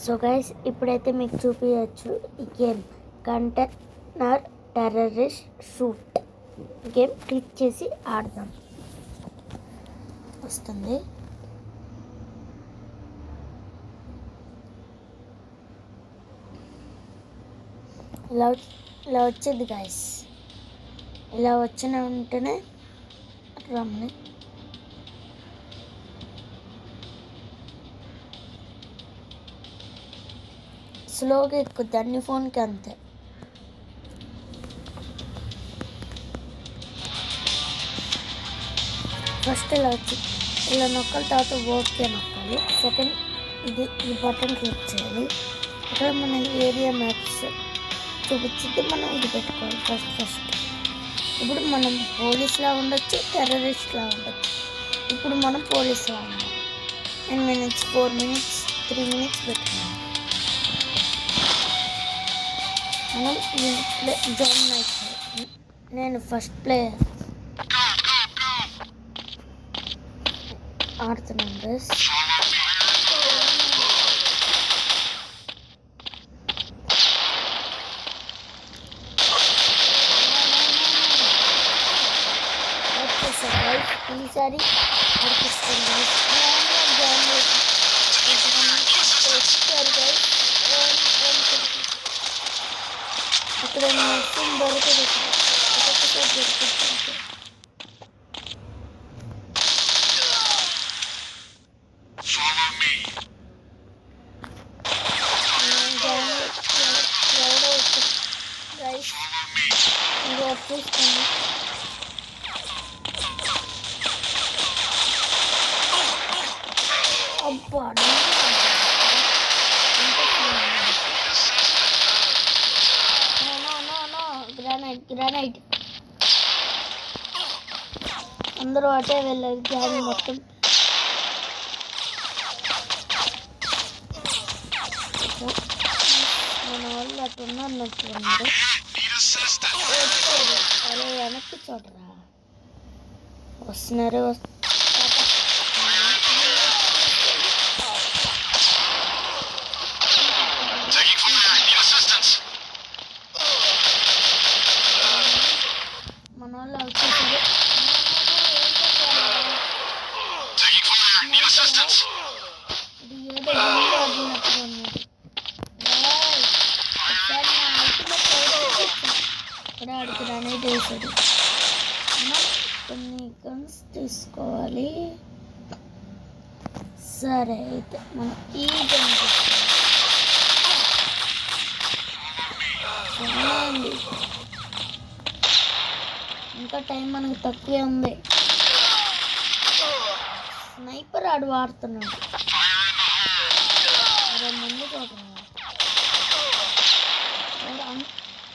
So guys ఇప్పుడైతే మీకు చూపించచ్చు ఈ game container terrorist shoot game click చేసి ఆడదాం. వస్తుంది ఇలా వచ్చింది గైస్. ఇలా వచ్చిన వెంటనే రమ్ని స్లోగా ఎక్కుద్ది అన్ని ఫోన్కి అంతే. ఫస్ట్ ఇలా వచ్చి ఇలా నొక్కాలి, తర్వాత ఓకే నొక్కాలి. సెకండ్ ఈ బటన్ క్లిక్ చేయాలి. ఇక్కడ మన ఏరియా మ్యాప్స్ చూపించింది, మనం ఇది పెట్టుకోవాలి ఫస్ట్. ఇప్పుడు మనం పోలీస్లా ఉండొచ్చు, టెర్రరిస్ట్లా ఉండొచ్చు. ఇప్పుడు మనం పోలీస్లా ఉన్నాం. 10 minutes 4 minutes 3 minutes పెట్టుకున్నాం. మనం జాయిన్ అయిపోయి నేను ఫస్ట్ ప్లేయర్ ఆడుతున్నాను గైస్. ఈసారి ఆడిపిస్తుంది. అక్కడ మొత్తం దొరకదు, ఒక్కొక్కసారి దొరుకుతుంది. చూసుకోండి. అబ్బా గ్రానైట్ అందరూ అటే వెళ్ళారు. గ్యాన్ మొత్తం మన వాళ్ళు అటు ఉన్నట్టు ఉన్నారు. అరే వెనక్కి చూడరా, వస్తున్నారు. మన వాళ్ళు వచ్చేసారు. ఇది ఏదో గుండె ఆడినట్టుగా ఉన్నది. ఇక్కడ ఆడికి గ్రానైట్ వేసాడు. మనం కొన్ని గన్స్ తీసుకోవాలి. సరే అయితే మనం ఈ గన్ తీసుకోండి. ఇంకా టైం మనకు తక్కువే ఉంది. స్నైపర్ ఆడు వాడుతున్నాడు. అరే ముందు చూడండి,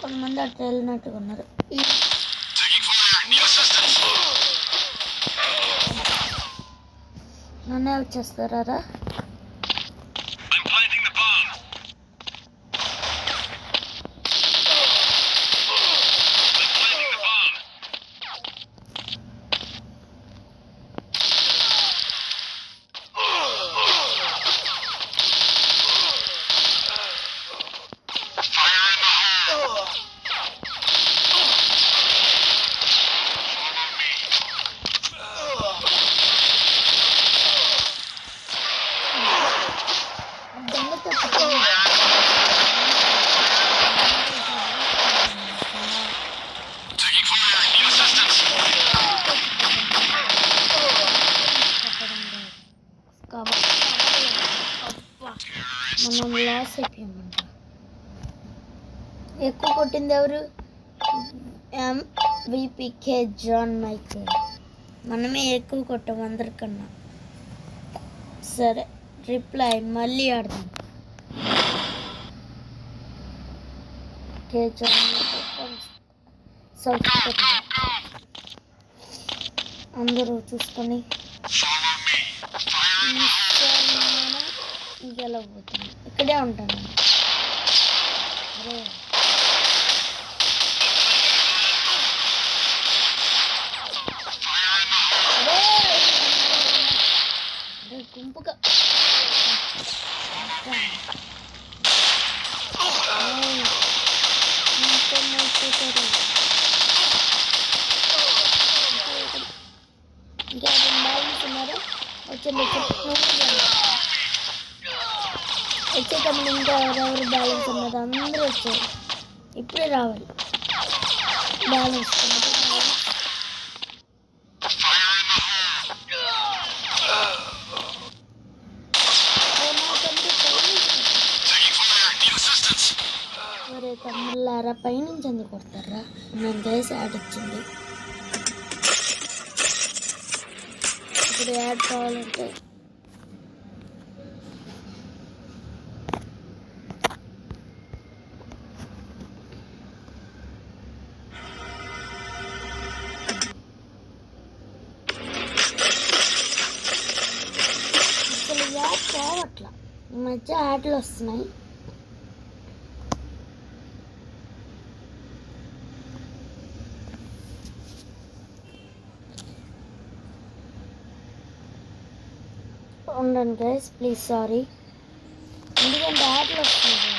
కొంతమంది అట్లా వెళ్ళినట్టుగా ఉన్నారు. నన్నే వచ్చేస్తారా? మనం లాస్ అయిపోయామంట. ఎక్కువ కొట్టింది ఎవరు? MVP John Michael. మనమే ఎక్కువ కొట్టాం అందరికన్నా. సరే రిప్లై మళ్ళీ ఆడదాం. సౌత్ కొరియా అందరూ చూసుకొని గెలవబోతున్నాం. ఇక్కడే ఉంటాను. అరే గుంపుగా వచ్చేటప్పుడు ఇంకా ఎవరెవరు బ్యాలెన్స్ ఉన్నారు అందరూ వచ్చారు. ఇప్పుడే రావాలి బ్యాలెన్స్. మరి తమ్ముళ్ళారా పైనుంచి ఎందుకు కొడతారా? నేను చేసి యాడ్ వచ్చింది. ఇప్పుడు యాడ్ కావాలంటే అసలు యాడ్ పోవట్లా. ఈ మధ్య యాడ్లు వస్తున్నాయి. ఉండండి గైస్, ప్లీజ్ సారీ. ఎందుకంటే యాడ్లు వస్తున్నాయి.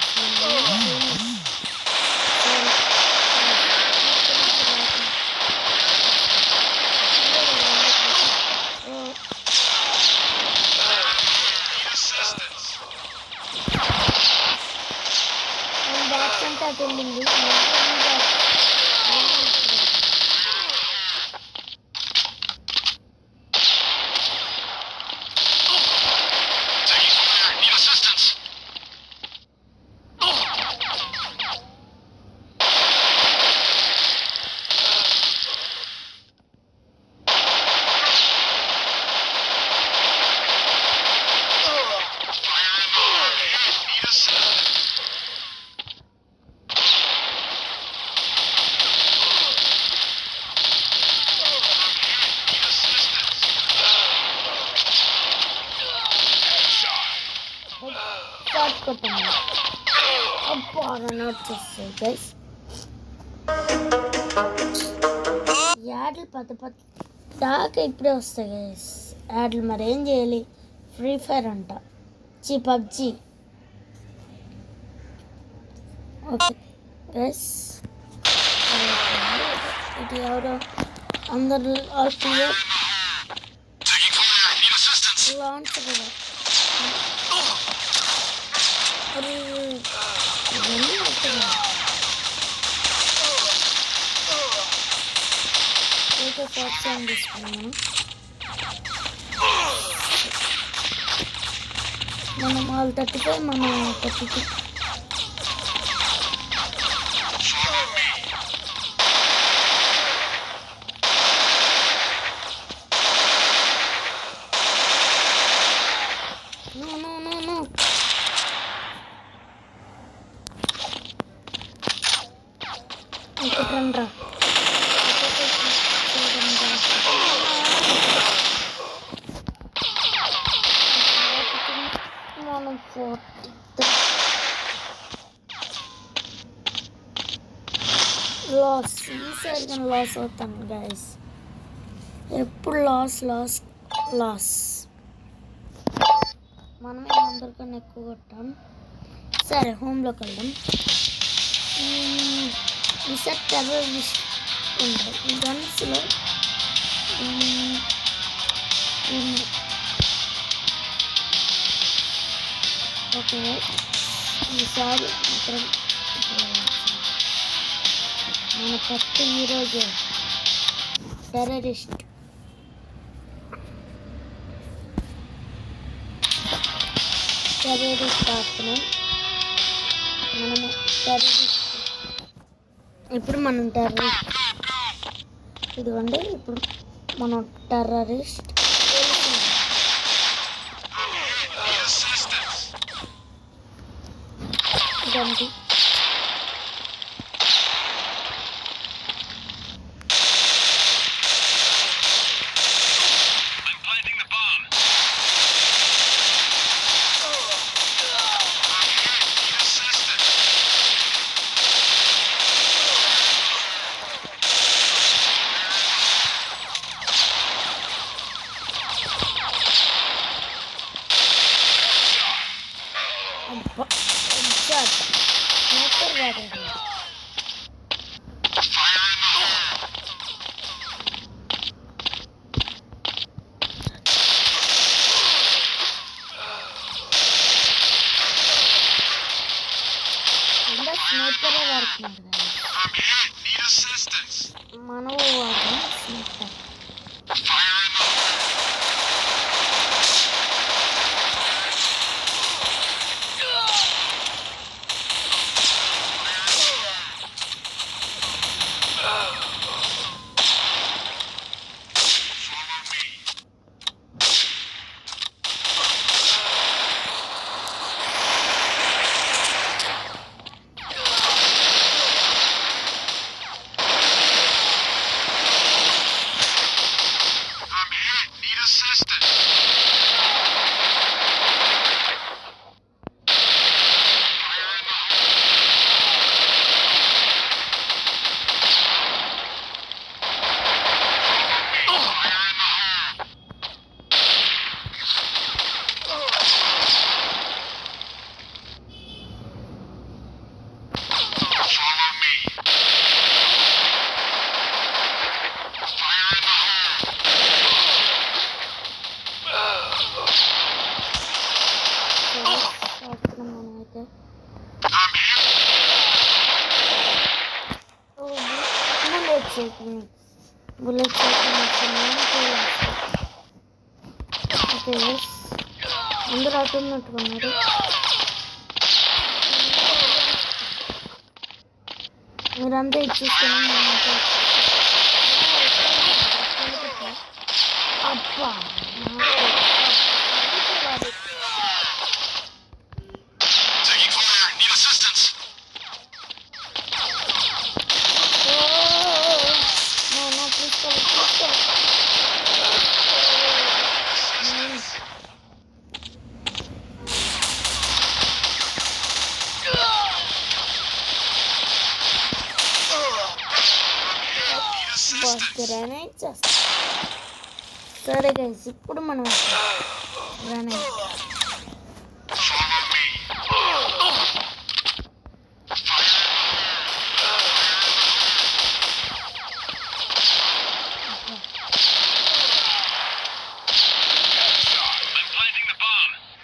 బ్యాక్స్ అంటే అటు వెళ్ళింది. అబ్బా రన్ అవుట్ చేస్తాయి గైస్. యాడ్లు పెద్ద దాకా ఇప్పుడే వస్తాయి గైస్ యాడ్లు. మరి ఏం చేయాలి? ఫ్రీ ఫైర్ అంట, పబ్జీ. ఓకే గైస్, ఇది ఎవరో అందరు లాంచ్ కదా. ఇవన్నీ వస్తుంది. ఏదో ఫాక్స్ ఏం తీసుకున్నాం మనం వాళ్ళు 35 మనం 32. రండ్రా మనం 43 లాస్. ఈసారి కానీ లాస్ అవుతాను గైస్. ఎప్పుడు లాస్. మనమే అందరికన్నా ఎక్కువ కొట్టాం. సరే హోమ్లోకి వెళ్దాం. ఈసారి టెర్రరిస్ట్ ఉంటాయి ఈ గన్స్లో. ఓకే, ఈసారి మాత్రం మన కొత్త ఈరోజు టెర్రరిస్ట్. ఆడుతున్నాం మనమే టెర్రరిస్ట్. ఇప్పుడు మనం టెర్రరిస్ట్. ఇదిగోండి, ఇప్పుడు మనం టెర్రరిస్ట్. ఇదండి స్నైపరే వాడుతున్నారు మనము వాడదాం స్నైపర్. మనమైతే బుల్లెట్ ఓకే అందరూ అటున్నట్టుకున్నారు. మీరంతా ఇచ్చేసుకుని అబ్బా గ్రానైట్ చేస్తాం. సరే గైస్ ఇప్పుడు మనం గ్రానైట్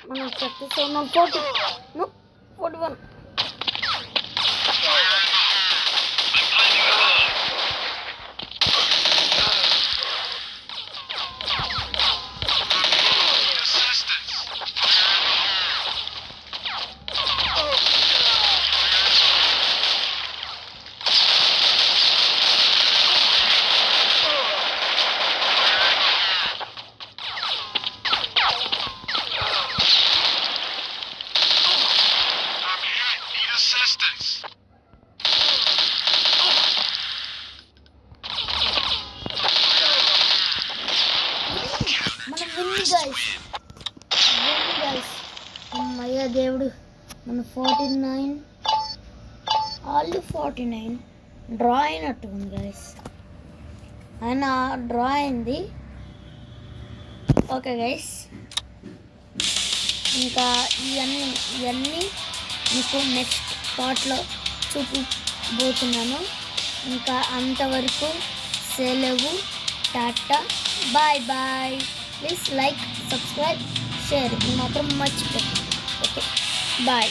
మనం 37 41 అమ్మయ్య దేవుడు మన 49 ఆల్ 49 డ్రా అయినట్టు ఉంది గైస్. ఆయన డ్రా అయింది. ఓకే గైస్ ఇంకా ఇవన్నీ మీకు నెక్స్ట్ పార్ట్లో చూపిపోతున్నాను. ఇంకా అంతవరకు సెలవు, tata, bye bye. Please like, subscribe, share మాత్రం మర్చిపోకండి. Okay bye.